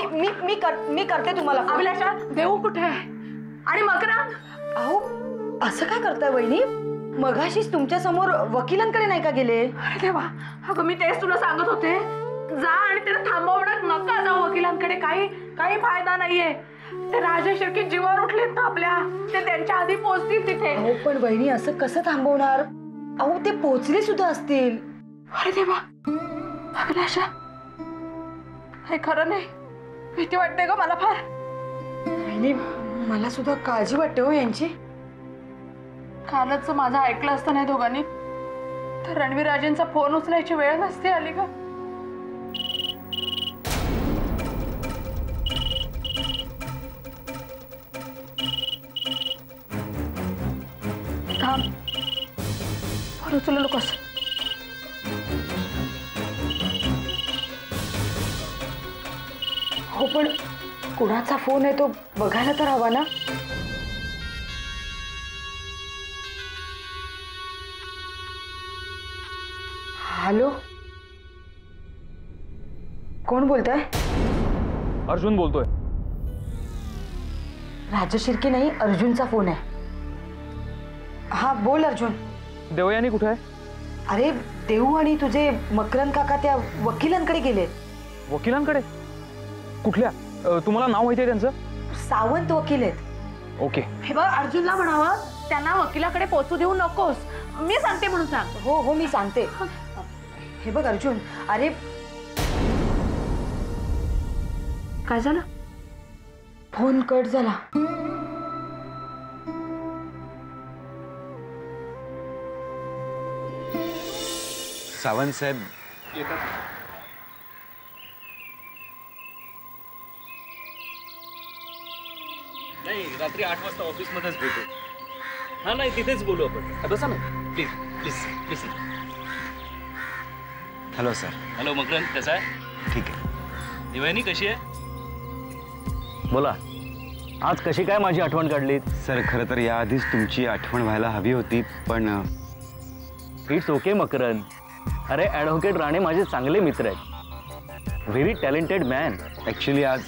मी करते तुम्हाला. अभिलाषा, देऊ कुठे आहे आणि मकरंद? अहो असं काय करताय वहिनी? मगाशीच तुमच्या समोर वकिलांकडे नाही का गेले? अरे देवा, अगं मी तेच तुला सांगत होते, जा आणि त्याला थांबवण्यात नका जाऊ वकिलांकडे. काही फायदा नाहीये. ते राजेश शिर्के जीवावर उठलेत ना आपल्या, ते त्यांच्या आधी पोहोचतील तिथे. अहो पण वहिनी असं कसं थांबवणार? अहो ते पोहोचले सुद्धा असतील. अरे देवा, अभिलाषा हे खरं नाही. भीती वाटते ग मला फार. वहिनी मला सुद्धा काळजी वाटते हो यांची. कालच माझं ऐकलं असतं नाही दोघांनी तर रणवीर राजेंचा फोन उचलायची वेळ नसते आली का? थांब, फोन उचलू नकोस. हो पण कुणाचा फोन आहे तो बघायला तर हवा ना. हॅलो, कोण बोलताय? अर्जुन बोलतोय. राजेश शिर्के नाही, अर्जुनचा फोन आहे. हा बोल अर्जुन. देवयानी कुठे आहे? अरे देऊ आणि तुझे मकरंद काका त्या वकिलांकडे गेलेत. वकिलांकडे? कुठल्या? तुम्हाला नाव माहिती आहे त्यांचं? सावंत वकील आहेत. ओके. हे बघ, अर्जुनला म्हणावं त्यांना वकिलाकडे पोहोचू देऊ नकोस, मी सांगते म्हणून सांग. हो हो मी सांगते. हे बघ अर्जुन, अरे काय झालं? फोन कट झाला. सावंत साहेब येतात. नाही, रात्री 8 वाजता ऑफिसमध्येच भेटू. हा नाही, तिथेच बोलू आपण. बसा ना please please please. Hello sir. Hello Makarand, कसा आहे? ठीक आहे. देवयानी कशी आहे? बोला, आज कशी काय माझी आठवण काढलीत? सर खरं तर याआधीच तुमची आठवण व्हायला हवी होती पण इट्स ओके मकरंद. अरे ॲडव्होकेट राणे माझे चांगले मित्र आहेत. Very talented man. ॲक्च्युली आज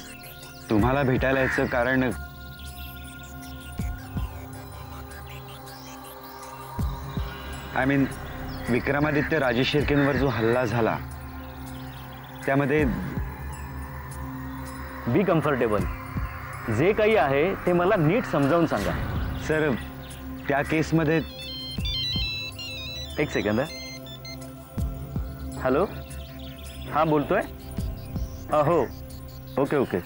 तुम्हाला भेटायला यायचं कारण आय मीन विक्रमादित्य राजेश शिर्केंवर जो हल्ला झाला त्यामध्ये बी कम्फर्टेबल. जे काही आहे ते मला नीट समजावून सांगा. सर त्या केसमध्ये एक सेकंद. हॅलो, हां बोलतोय. हो ओके ओके.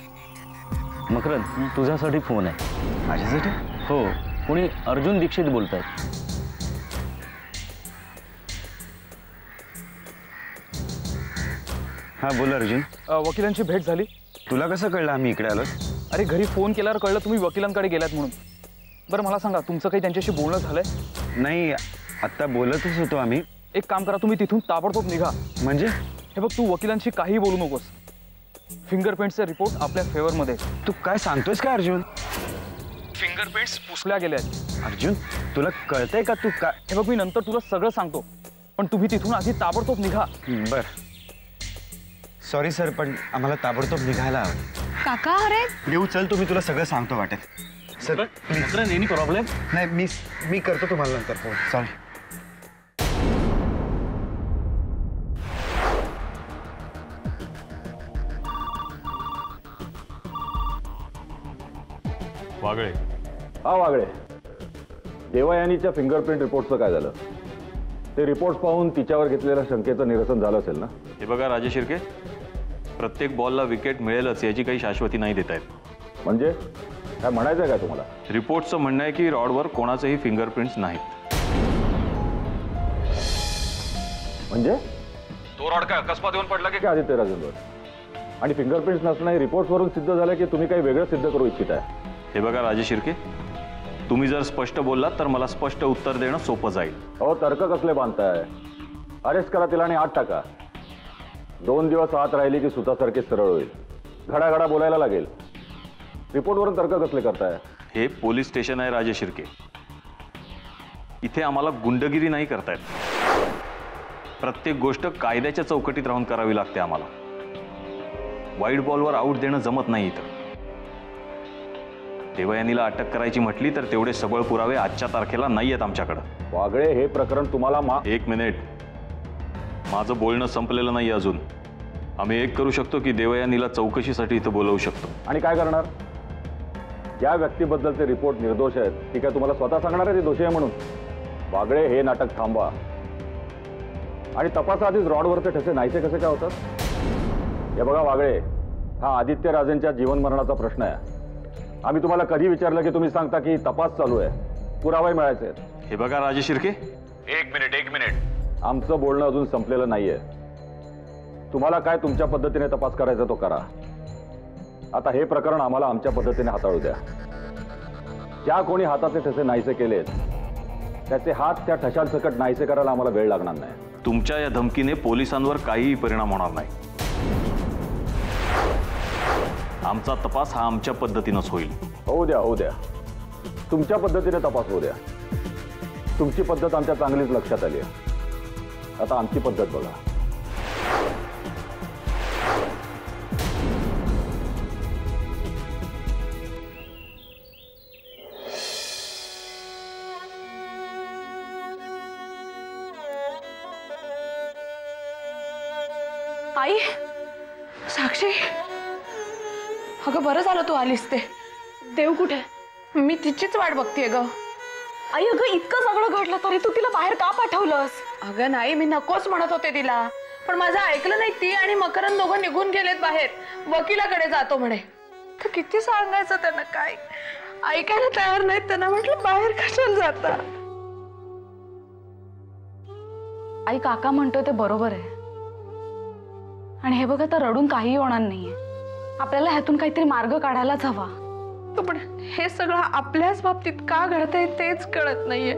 मकरंद तुझ्यासाठी फोन आहे. माझ्यासाठी? हो, कोणी अर्जुन दीक्षित बोलत आहेत. हां बोल अर्जुन. वकिलांची भेट झाली. तुला कसं कळलं आम्ही इकडे आलो? अरे घरी फोन केल्यावर कळलं तुम्ही वकिलांकडे गेलात म्हणून. बरं मला सांगा, तुमचं काही त्यांच्याशी बोलणं झालंय? नाही, आत्ता बोलतच होतो आम्ही. एक काम करा, तुम्ही तिथून ताबडतोब निघा. म्हणजे? हे बघ, तू वकिलांशी काही बोलू नकोस. फिंगरप्रिंटचे रिपोर्ट आपल्या फेवरमध्ये. तू काय सांगतोयस का अर्जुन? फिंगरप्रिंट्स पुसल्या गेल्या आहेत. अर्जुन तुला कळतंय का तू काय? हे बघ, मी नंतर तुला सगळं सांगतो, पण तुम्ही तिथून आधी ताबडतोब निघा. बर सॉरी सर, पण आम्हाला ताबडतोब निघायला हवं. काका, अरे देऊ चल, तुम्ही तुला सगळं सांगतो वाटेत. Sir Makarand, any problem? नाही, मी करतो तुम्हाला नंतर फोन. सॉरी. वागळे. हा वागळे, देवयानीच्या फिंगरप्रिंट रिपोर्टचं काय झालं? ते रिपोर्ट पाहून तिच्यावर घेतलेल्या शंकेचं निरसन झालं असेल ना? हे बघा राजेश शिर्के, प्रत्येक बॉलला विकेट मिळेलच याची काही शाश्वती नाही देत आहेत. म्हणजे काय म्हणायचं आहे का तुम्हाला? रिपोर्टचं म्हणणं आहे की रॉडवर कोणाचेही फिंगरप्रिंट्स नाहीत. म्हणजे तो रॉड काय अकस्मात येऊन पडला की? आदित्य राजेंवर आणि फिंगरप्रिंट्स नसणं रिपोर्ट्सवरून सिद्ध झालं की तुम्ही काही वेगळं सिद्ध करू इच्छित आहे? हे बघा राजेश शिर्के, तुम्ही जर स्पष्ट बोललात तर मला स्पष्ट उत्तर देणं सोपं जाईल. अहो तर्क कसले बांधताय? अरेस्ट करा तिला आणि आत टाका. 2 दिवस आत राहिली की सुतासारखी सरळ होईल. घडाघडा बोलायला लागेल. रिपोर्टवरून तर्क कसले करताय? हे पोलीस स्टेशन आहे राजेश शिर्के. इथे आम्हाला गुंडगिरी नाही करतायत. प्रत्येक गोष्ट कायद्याच्या चौकटीत राहून करावी लागते आम्हाला. वाईड बॉलवर आऊट देणं जमत नाही इथं. देवयानीला अटक करायची म्हटली तर तेवढे सबळ पुरावे आजच्या तारखेला नाही आहेत आमच्याकडं. वागळे, हे प्रकरण तुम्हाला एक मिनिट, माझं बोलणं संपलेलं नाही अजून. आम्ही एक करू शकतो की देवयानीला चौकशीसाठी इथं बोलवू शकतो. आणि काय करणार? ज्या व्यक्तीबद्दलचे रिपोर्ट निर्दोष आहेत ती काय तुम्हाला स्वतः सांगणार आहे ती दोषी आहे म्हणून? वागळे, हे नाटक थांबवा आणि तपासाआधीच रॉडवरचे ठसे नाहीसे कसे काय होतात? हे बघा वागळे, हा आदित्य राजेंच्या जीवन मरणाचा प्रश्न आहे. आम्ही तुम्हाला कधी विचारलं की तुम्ही सांगता की तपास चालू आहे, पुरावे मिळायचे आहेत. हे बघा राजेश शिर्के, एक मिनिट, आमचं बोलणं अजून संपलेलं नाहीये. तुम्हाला काय तुमच्या पद्धतीने तपास करायचा तो करा. आता हे प्रकरण आम्हाला आमच्या पद्धतीने हाताळू द्या. ज्या कोणी हाताचे ठसे नाहीसे केलेत त्याचे हात त्या ठशांसकट नाहीसे करायला आम्हाला वेळ लागणार नाही. तुमच्या या धमकीने पोलिसांवर काहीही परिणाम होणार नाही. आमचा तपास हा आमच्या पद्धतीनंच होईल. होऊ द्या. तुमच्या पद्धतीने तपास होऊ द्या. तुमची पद्धत आमच्या चांगलीच लक्षात आली आहे. आता आमची पद्धत बघा. आई, साक्षी, अगं बरं झालं तू आलीस. ते देव कुठे? मी तिचीच वाट बघतेय ग. आई, अगं इतकं सगळं घडलं तरी तू तिला बाहेर का पाठवलंस? अगं नाही, मी नकोच म्हणत होते तिला, पण माझं ऐकलं नाही. ती आणि मकरंद दोघं निघून गेलेत बाहेर, वकिलाकडे जातो म्हणे. तर किती सांगायचं त्यांना, काय ऐकायला तयार नाहीत. त्यांना म्हटलं बाहेर कशाला जाता. आई, काका म्हणतोय ते बरोबर आहे. आणि हे बघा, तर रडून काही होणार नाहीये. आपल्याला ह्यातून काहीतरी मार्ग काढायलाच हवा. पण हे सगळं आपल्याच बाबतीत का घडतंय तेच कळत नाहीये.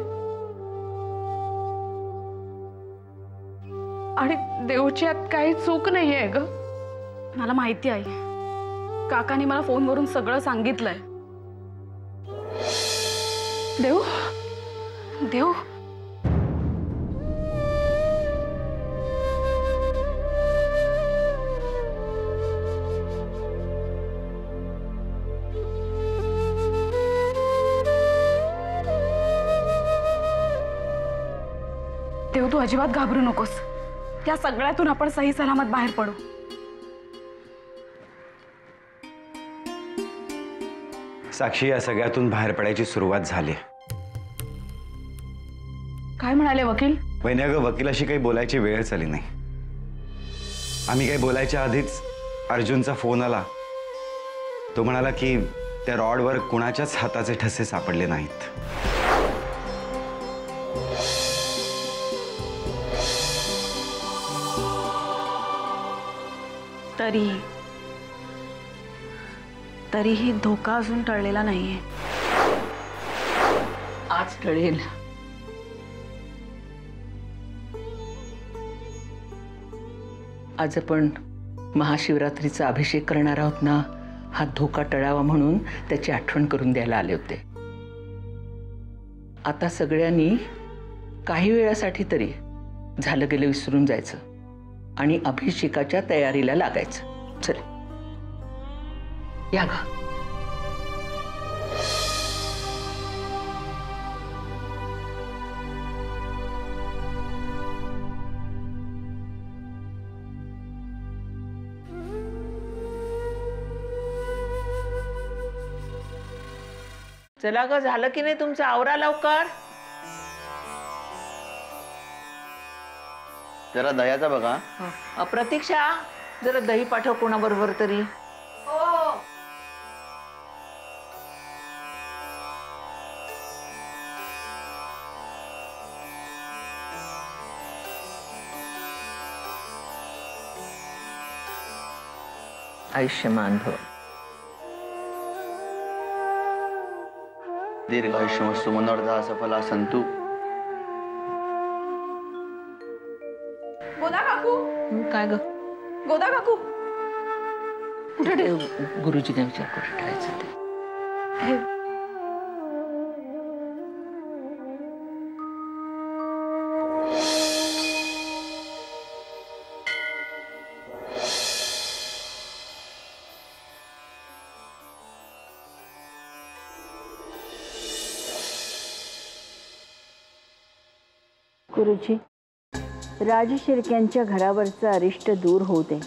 आणि देवची यात काही चूक नाहीये ग. मला माहिती आहे, काकाने मला फोनवरून सगळं सांगितलंय. देव, देव, देव, तू अजिबात घाबरू नकोस. या सगळ्यातून आपण सही सलामत बाहेर पडू. साक्षी, या सगळ्यातून बाहेर पडायची सुरुवात झाली. काय म्हणाले वकील? वहिनी, अगं वकिलाशी काही बोलायची वेळच आली नाही. आम्ही काही बोलायच्या आधीच अर्जुनचा फोन आला. तो म्हणाला की त्या रॉडवर कुणाच्याच हाताचे ठसे सापडले नाहीत. तरीही धोका अजून टळलेला नाहीये. आज टळेल. आज आपण महाशिवरात्रीचा अभिषेक करणार आहोत ना, हा धोका टळावा म्हणून त्याची आठवण करून द्यायला आले होते. आता सगळ्यांनी काही वेळासाठी तरी झालं गेलं विसरून जायचं आणि अभिषेकाच्या तयारीला लागायचं. चल या गा. चला ग, झालं की नाही तुमचं? आवरा लवकर. जरा दह्याचा बघा. प्रतीक्षा, जरा दही पाठव कोणाबरोबर तरी. आयुष्यमान भव. दीर्घायुष्यमस्तु मनोरथा सफला संतु. गोदा काकू. काय ग? गोदा काकू कुठे? गुरुजीने विचार कुठे ठेवायचं ते. गुरुजी, राजशिर्क्यांच्या घरावरचं अरिष्ट दूर होऊ दे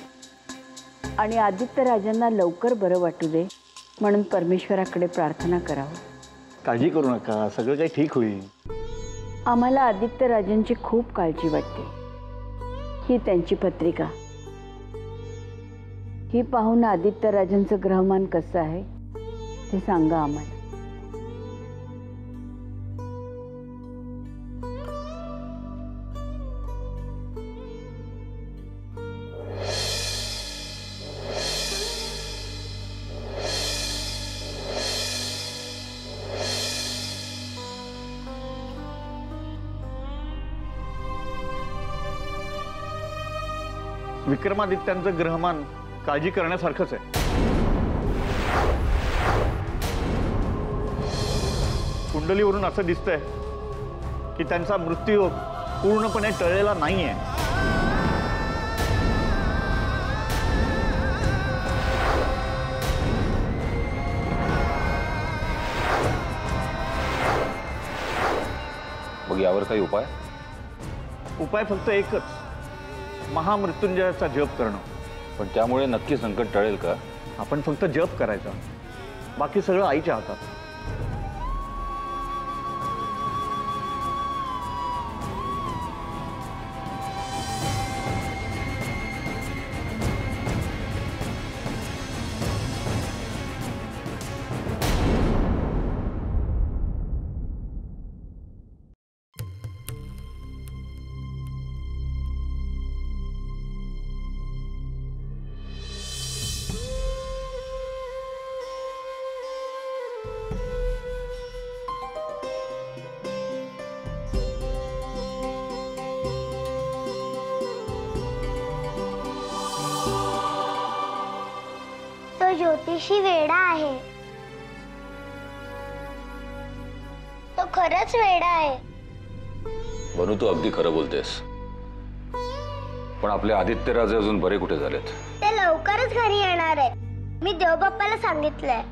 आणि आदित्य राजांना लवकर बरं वाटू दे म्हणून परमेश्वराकडे प्रार्थना करावं. काळजी करू नका, सगळं काही ठीक होईल. आम्हाला आदित्य राजांची खूप काळजी वाटते. ही त्यांची पत्रिका. ही पाहून आदित्य राजांचं ग्रहमान कसं आहे ते सांगा आम्हाला. विक्रमादित्यांचं ग्रहमान काळजी करण्यासारखंच आहे. कुंडलीवरून असं दिसतंय की त्यांचा मृत्यू पूर्णपणे टळलेला नाहीये. मग यावर काही उपाय? उपाय फक्त एकच, महामृत्युंजयाचा जप करणं. पण त्यामुळे नक्की संकट टळेल का? आपण फक्त जप करायचा, बाकी सगळं आईच्या हातात. तो ज्योतिषी वेडा आहे. तो खरंच वेडा आहे. बनू, तू अगदी खरं बोलतेस. पण आपले आदित्यराजे अजून बरे कुठे झालेत? ते लवकरच घरी येणार आहेत. मी देवबाप्पाला सांगितलंय.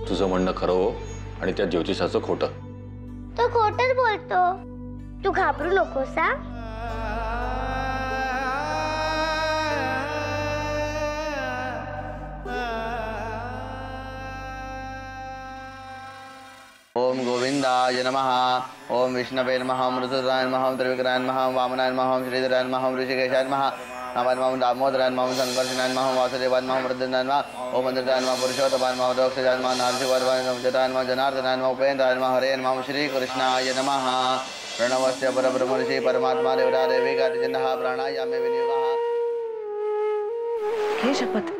तुझं म्हणणं खरं हो आणि त्या ज्योतिषाचं खोटं. तो खोटच बोलतो. तू घाबरू नकोस हा. ओम गोविंदाय नमः. ओम विष्णवे नमः. मृतराय नमः. त्रिविक्राय नमः. वामनाय नमः. श्रीधराय नमः. ऋषिकेशाय नमः. नामाय नमः. दामोदराय नमः. संकर्षणाय नमः. वासुदेवाय नमः. वृद्धनाय नमः. ओम मंदिराय नमः. पुरुषोत्तमाय नमः. दक्षाय नमः. नारसिंहाय नमः. जटाय नमः. जनार्दनाय नमः. उपेन्द्राय नमः. हरे नमः. श्रीकृष्णाय नमः. प्रणवस्य परब्रह्म ऋषि परमात्मा देवता देवी गातिजनः प्राणायामे विनियोगः. घे शपथ.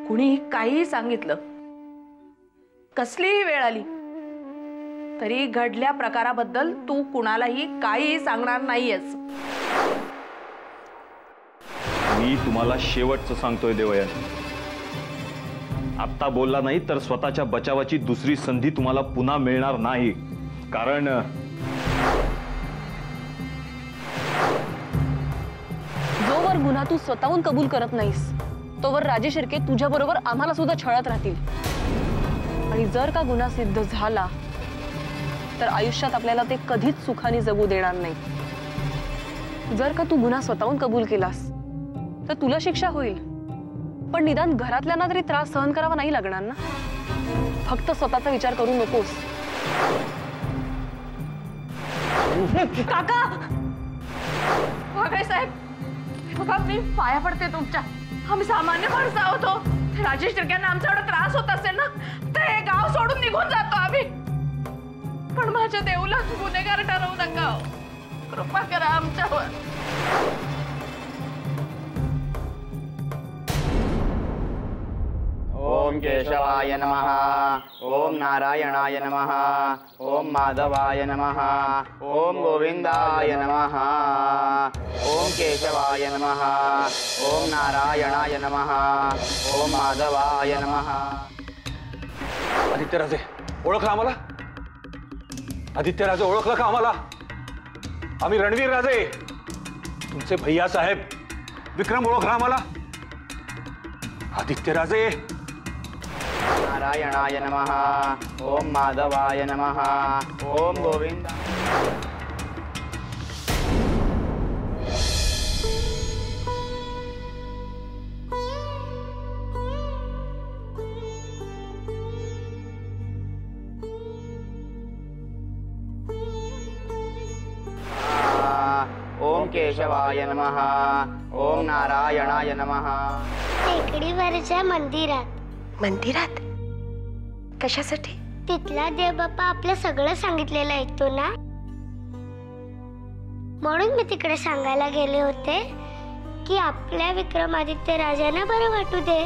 कुणी काहीही सांगितलं, कसलीही वेळ आली तरी घडल्या प्रकाराबद्दल तू कुणालाही काहीही सांगणार नाहीयेस. मी तुम्हाला शेवटचं सांगतोय देवयान. आत्ता बोलला नाही तर स्वतःच्या बचावाची दुसरी संधी तुम्हाला पुन्हा मिळणार नाही. कारण जोवर गुन्हा तू स्वतःहून कबूल करत नाहीस तोवर राजे शिर्के तुझ्या बरोबर आम्हाला सुद्धा छळत राहतील. आणि जर का गुन्हा सिद्ध झाला तर आयुष्यात आपल्याला ते कधीच सुखाने जगू देणार नाही. जर का तू गुन्हा स्वतःहून कबूल केलास तर तुला शिक्षा होईल, पण निदान घरातल्यांना तरी त्रास सहन करावा नाही लागणार ना. फक्त स्वतःचा विचार करू नकोस. काका, वाघळे साहेब, बघा मी पाया पडते तुमच्या. आम्ही सामान्य माणसं आहोत. राजेश शिर्क्यांना आमचा एवढा त्रास होत असेल ना तर हे गाव सोडून निघून जातो आम्ही. पण माझ्या देऊला गुन्हेगार ठरवू नका. कृपा करा आमच्यावर. ओम केशवाय नमः. ओम नारायणाय नमः. ओम माधवाय नमः. ओम गोविंदाय नमः. ओम केशवाय नमः. ओम नारायणाय नमः. ओम माधवाय नमः. आदित्यराजे ओळखला आम्हाला? आदित्यराजे ओळखलं का आम्हाला? आम्ही रणवीर राजे, तुमचे भैया साहेब. विक्रम ओळखला आम्हाला? आदित्यराजे. नारायणाय नमः. ओम माधवाय नमः. ओम गोविंद. केशवाय नमः. ओम नारायणाय नमः. टेकडीवरच्या मंदिरात. मंदिरात कशासाठी? तिथला देवबाप्पा आपलं सगळं सांगितलेलं ऐकतो ना, म्हणून मी तिकडे सांगायला गेले होते की आपल्या विक्रमादित्य राजांना बरं वाटू दे.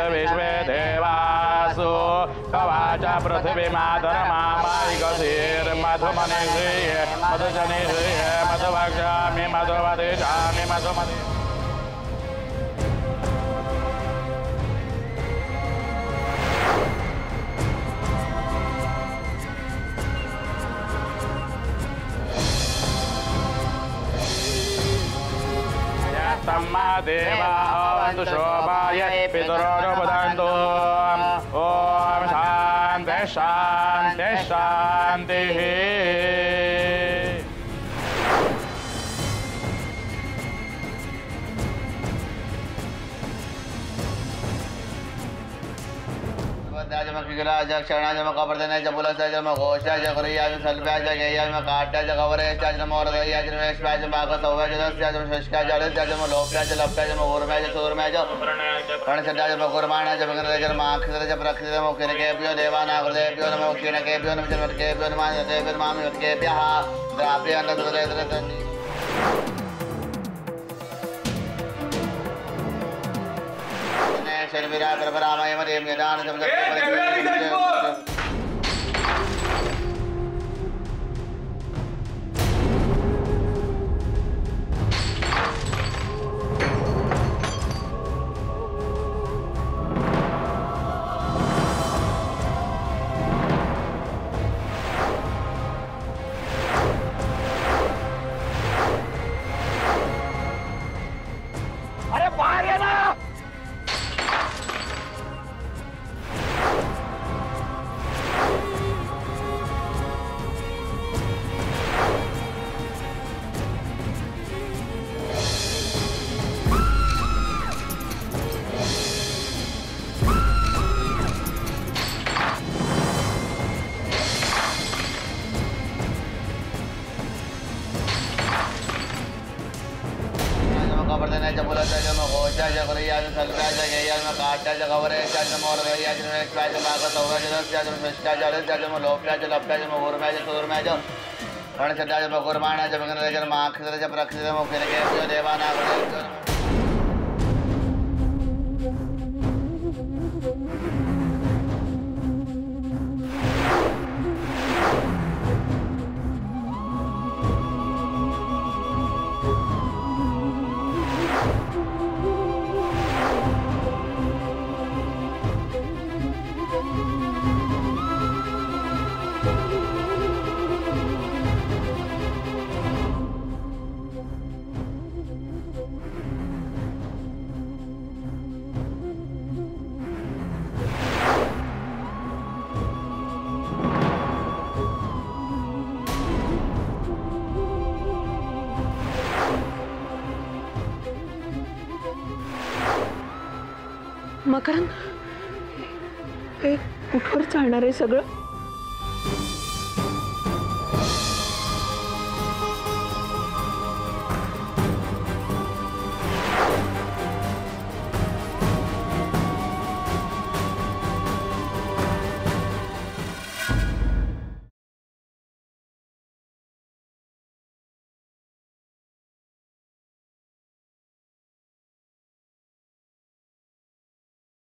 विश्वे देवासु कवाचा पृथ्वी मातर मामाईकशीर मधुमने श्रीय मधुजने श्रीय मधुभक्षामि मधुमते जामि मधुमते. देवा अवन्तु शोभाय पितरो वदन्तु. ओम शान्ति शान्ति शान्तिः. मकरंद, हे कुठवर चालणार आहे सगळं?